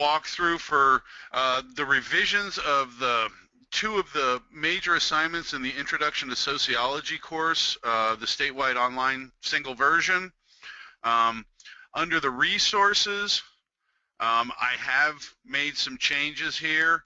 walkthrough for the revisions of the two of the major assignments in the Introduction to Sociology course, the statewide online single version. Under the resources, I have made some changes here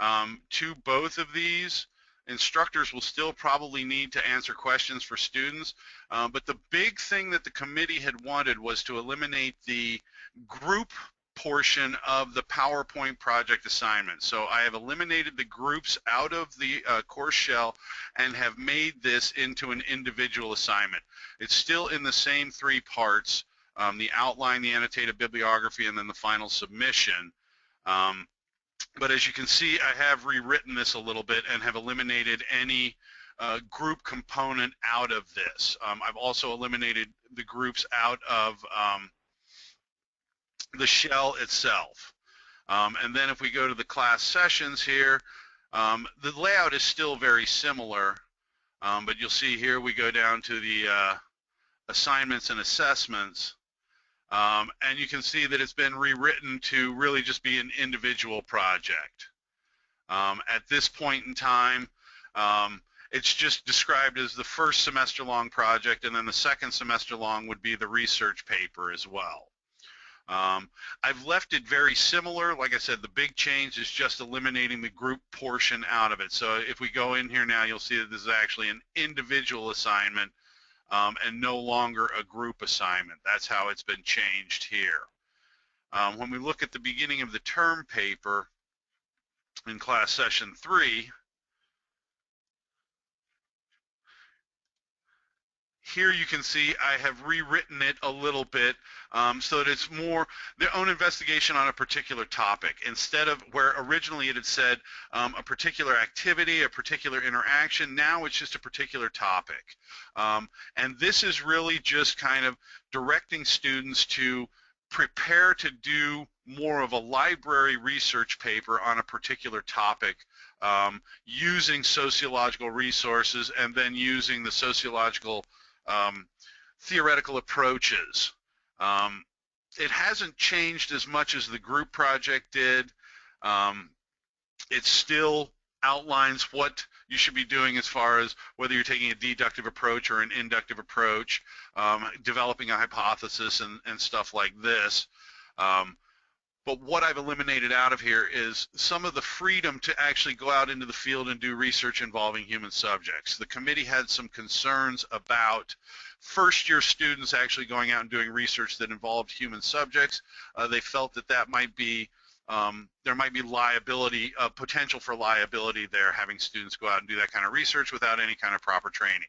to both of these. Instructors will still probably need to answer questions for students, but the big thing that the committee had wanted was to eliminate the group portion of the PowerPoint project assignment. So I have eliminated the groups out of the course shell and have made this into an individual assignment. It's still in the same three parts, the outline, the annotated bibliography, and then the final submission. But as you can see, I have rewritten this a little bit and have eliminated any group component out of this. I've also eliminated the groups out of the shell itself. And then if we go to the class sessions here, the layout is still very similar, but you'll see here we go down to the assignments and assessments, and you can see that it's been rewritten to really just be an individual project. At this point in time, it's just described as the first semester long project, and then the second semester long would be the research paper as well. I've left it very similar. Like I said, the big change is just eliminating the group portion out of it. So if we go in here now, you'll see that this is actually an individual assignment and no longer a group assignment. That's how it's been changed here. When we look at the beginning of the term paper in class session 3, here you can see I have rewritten it a little bit so that it's more their own investigation on a particular topic. Instead of where originally it had said a particular activity, a particular interaction, now it's just a particular topic. And this is really just kind of directing students to prepare to do more of a library research paper on a particular topic using sociological resources and then using the sociological theoretical approaches. It hasn't changed as much as the group project did. It still outlines what you should be doing as far as whether you're taking a deductive approach or an inductive approach, developing a hypothesis and stuff like this. But what I've eliminated out of here is some of the freedom to actually go out into the field and do research involving human subjects. The committee had some concerns about first-year students actually going out and doing research that involved human subjects. They felt that that might be there might be liability, potential for liability there, having students go out and do that kind of research without any kind of proper training.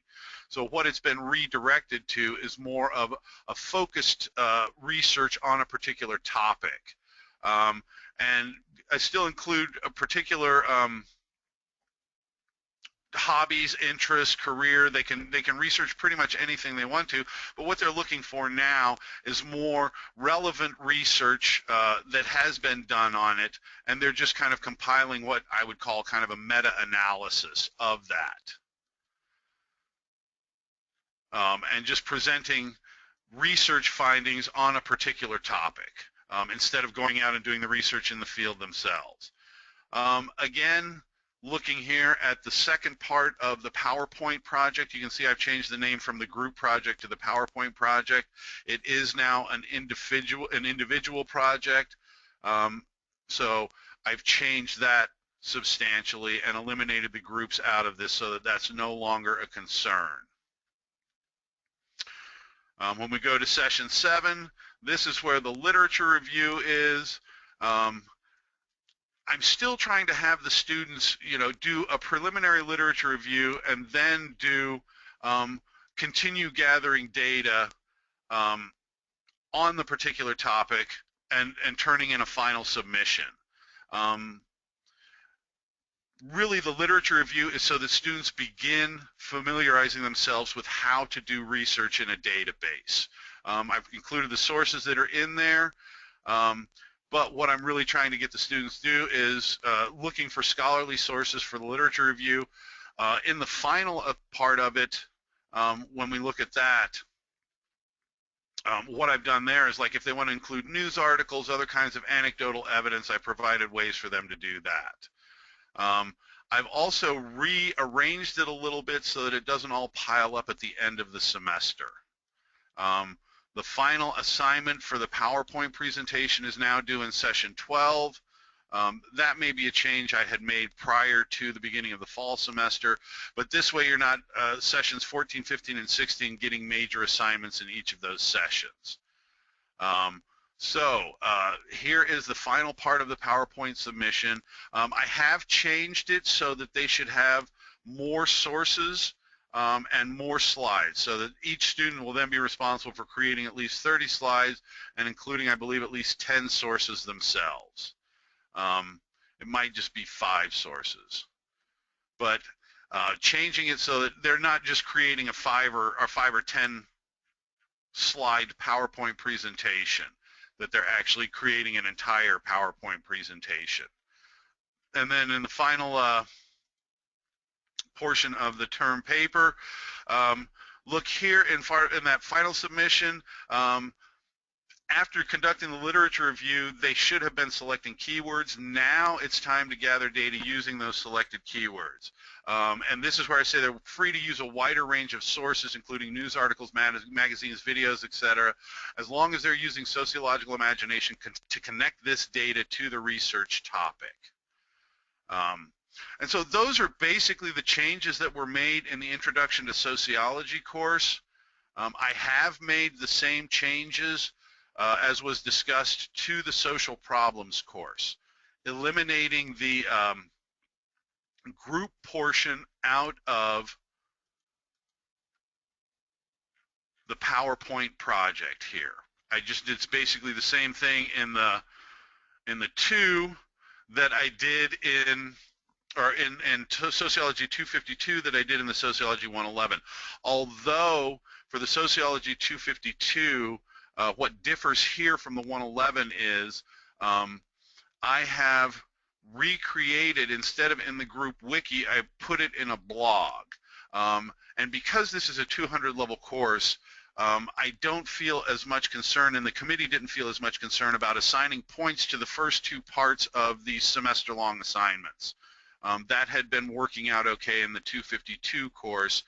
So what it's been redirected to is more of a focused research on a particular topic. And I still include a particular hobbies, interests, career. They can research pretty much anything they want to, but what they're looking for now is more relevant research that has been done on it, and they're just kind of compiling what I would call kind of a meta-analysis of that. And just presenting research findings on a particular topic instead of going out and doing the research in the field themselves. Again, looking here at the second part of the PowerPoint project, you can see I've changed the name from the group project to the PowerPoint project. It is now an individual project. So I've changed that substantially and eliminated the groups out of this so that that's no longer a concern. When we go to session 7, this is where the literature review is. I'm still trying to have the students, do a preliminary literature review and then do continue gathering data on the particular topic and turning in a final submission. Really, the literature review is so that students begin familiarizing themselves with how to do research in a database. I've included the sources that are in there. But what I'm really trying to get the students to do is looking for scholarly sources for the literature review. In the final part of it, when we look at that, what I've done there is, like, if they want to include news articles, other kinds of anecdotal evidence, I provided ways for them to do that. I've also rearranged it a little bit so that it doesn't all pile up at the end of the semester. The final assignment for the PowerPoint presentation is now due in session 12. That may be a change I had made prior to the beginning of the fall semester, but this way you're not sessions 14, 15, and 16 getting major assignments in each of those sessions. Here is the final part of the PowerPoint submission. I have changed it so that they should have more sources and more slides, so that each student will then be responsible for creating at least 30 slides and including, I believe, at least 10 sources themselves. It might just be 5 sources, but changing it so that they're not just creating a 5 or 10 slide PowerPoint presentation, that they're actually creating an entire PowerPoint presentation. And then in the final portion of the term paper, look here in that final submission. After conducting the literature review, they should have been selecting keywords. Now it's time to gather data using those selected keywords. And this is where I say they're free to use a wider range of sources, including news articles, magazines, videos, etc., as long as they're using sociological imagination to connect this data to the research topic. And so those are basically the changes that were made in the Introduction to Sociology course. I have made the same changes as was discussed to the Social Problems course, eliminating the group portion out of the PowerPoint project here. It's basically the same thing in the 2 that I did in Sociology 252 that I did in the Sociology 111. Although for the Sociology 252, what differs here from the 111 is I have recreated, instead of in the group wiki, I put it in a blog. And because this is a 200 level course, I don't feel as much concern, and the committee didn't feel as much concern about assigning points to the first 2 parts of these semester-long assignments. That had been working out okay in the 252 course.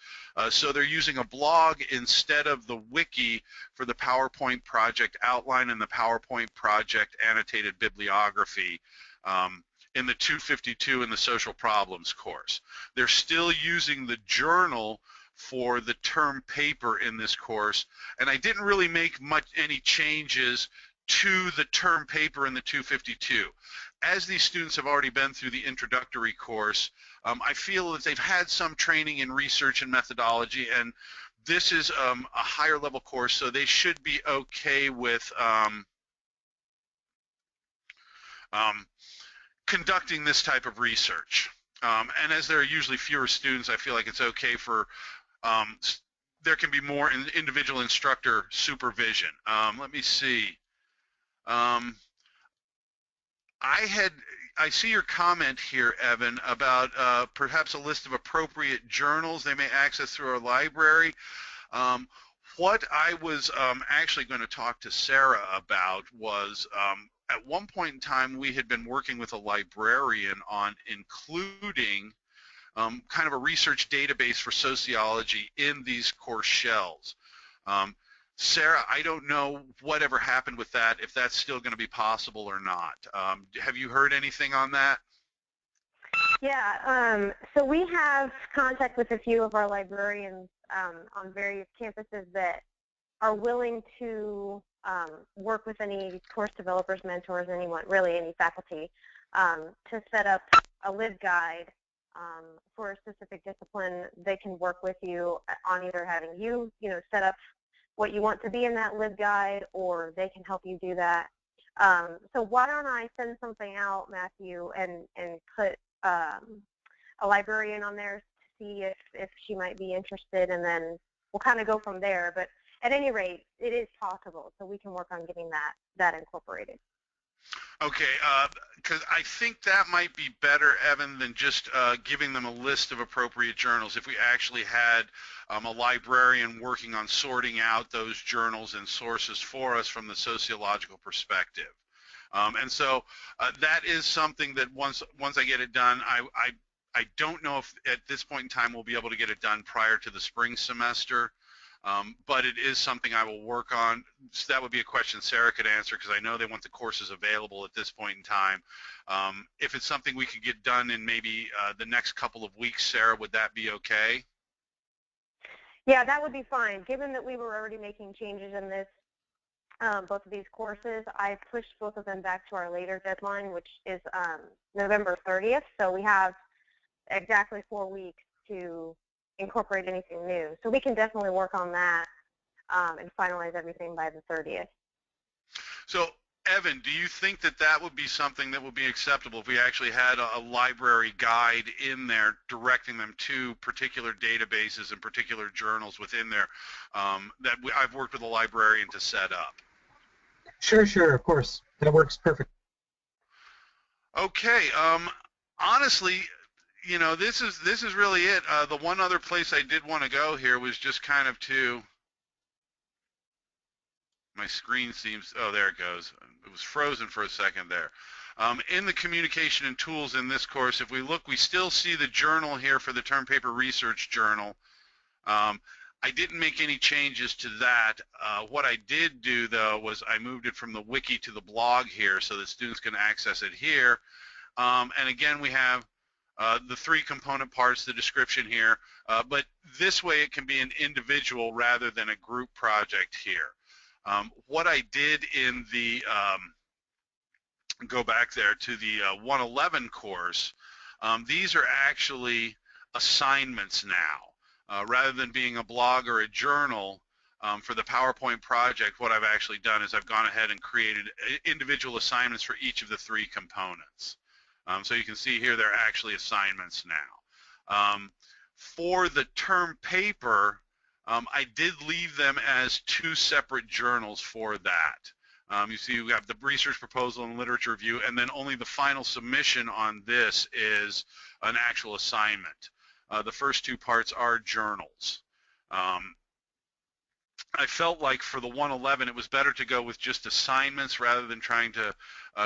So they're using a blog instead of the wiki for the PowerPoint project outline and the PowerPoint project annotated bibliography in the 252 and the Social Problems course. They're still using the journal for the term paper in this course, and I didn't really make any changes to the term paper in the 252. As these students have already been through the introductory course, I feel that they've had some training in research and methodology, and this is a higher level course, so they should be okay with conducting this type of research. And as there are usually fewer students, I feel like it's okay for there can be more individual instructor supervision. Let me see. I see your comment here, Evan, about perhaps a list of appropriate journals they may access through our library. What I was actually going to talk to Sarah about was at one point in time we had been working with a librarian on including kind of a research database for sociology in these course shells. Sarah, I don't know whatever happened with that, if that's still going to be possible or not. Have you heard anything on that? Yeah, so we have contact with a few of our librarians on various campuses that are willing to work with any course developers, mentors, anyone, really any faculty, to set up a LibGuide for a specific discipline. They can work with you on either having you, set up what you want to be in that LibGuide, or they can help you do that. So why don't I send something out, Matthew, and put a librarian on there to see if she might be interested, and then we'll kind of go from there. But at any rate, it is possible, so we can work on getting that incorporated. Okay, because I think that might be better, Evan, than just giving them a list of appropriate journals. If we actually had a librarian working on sorting out those journals and sources for us from the sociological perspective. And so that is something that once I get it done, I don't know if at this point in time we'll be able to get it done prior to the spring semester. But it is something I will work on. So that would be a question Sarah could answer because I know they want the courses available at this point in time. If it's something we could get done in maybe the next couple of weeks, Sarah, would that be okay? Yeah, that would be fine. Given that we were already making changes in this, both of these courses, I pushed both of them back to our later deadline, which is November 30th. So we have exactly 4 weeks to incorporate anything new. So we can definitely work on that and finalize everything by the 30th. So, Evan, do you think that that would be something that would be acceptable if we actually had a library guide in there directing them to particular databases and particular journals within there that I've worked with a librarian to set up? Sure, sure, of course. That works perfect. Okay. Honestly, this is really it. The one other place I did want to go here was just kind of to my screen seems, oh, there it goes. It was frozen for a second there. In the communication and tools in this course, if we look, we still see the journal here for the term paper research journal. I didn't make any changes to that. What I did do, though, was I moved it from the wiki to the blog here so that students can access it here. And again, we have the 3 component parts, the description here, but this way it can be an individual rather than a group project here. What I did in the, go back there to the 111 course, these are actually assignments now. Rather than being a blog or a journal, for the PowerPoint project, what I've actually done is I've gone ahead and created individual assignments for each of the 3 components. So you can see here they're actually assignments now. For the term paper, I did leave them as 2 separate journals for that. You see we have the research proposal and literature review, and then only the final submission on this is an actual assignment. The first 2 parts are journals. I felt like for the 111 it was better to go with just assignments rather than trying to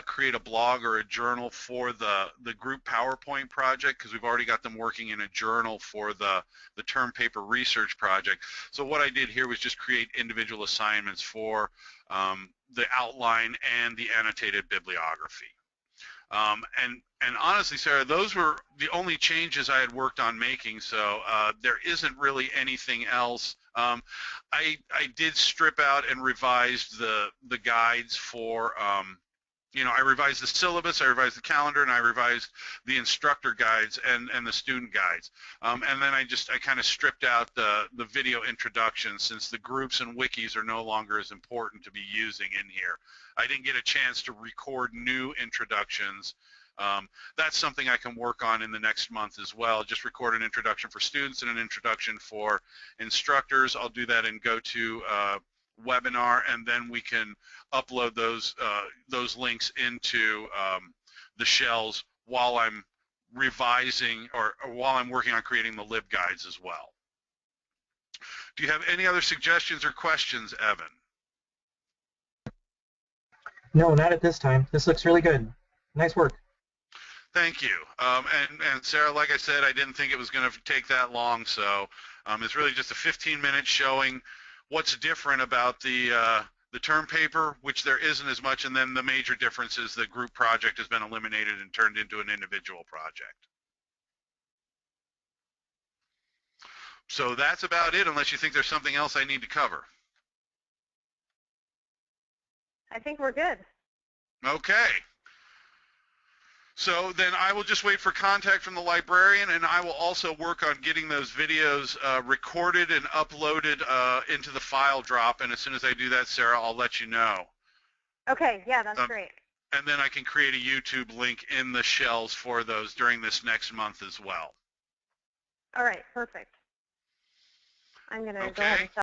create a blog or a journal for the group PowerPoint project, because we've already got them working in a journal for the term paper research project. So what I did here was just create individual assignments for the outline and the annotated bibliography. And honestly, Sarah, those were the only changes I had worked on making, so there isn't really anything else. I did strip out and revise the guides for, I revised the syllabus, I revised the calendar, and I revised the instructor guides and the student guides. And then I kind of stripped out the video introduction, since the groups and wikis are no longer as important to be using in here. I didn't get a chance to record new introductions. That's something I can work on in the next month as well. Just record an introduction for students and an introduction for instructors. I'll do that in GoToWebinar, and then we can upload those links into the shells while I'm revising or while I'm working on creating the LibGuides as well. Do you have any other suggestions or questions, Evan? No, not at this time. This looks really good. Nice work. Thank you. And Sarah, like I said, I didn't think it was going to take that long, so it's really just a 15-minute showing what's different about the term paper, which there isn't as much, and then the major difference is the group project has been eliminated and turned into an individual project. So that's about it, unless you think there's something else I need to cover. I think we're good. Okay. So then I will just wait for contact from the librarian, and I will also work on getting those videos recorded and uploaded into the file drop. And as soon as I do that, Sarah, I'll let you know. Okay, yeah, that's great. And then I can create a YouTube link in the shells for those during this next month as well. All right, perfect. I'm going to go ahead and stop.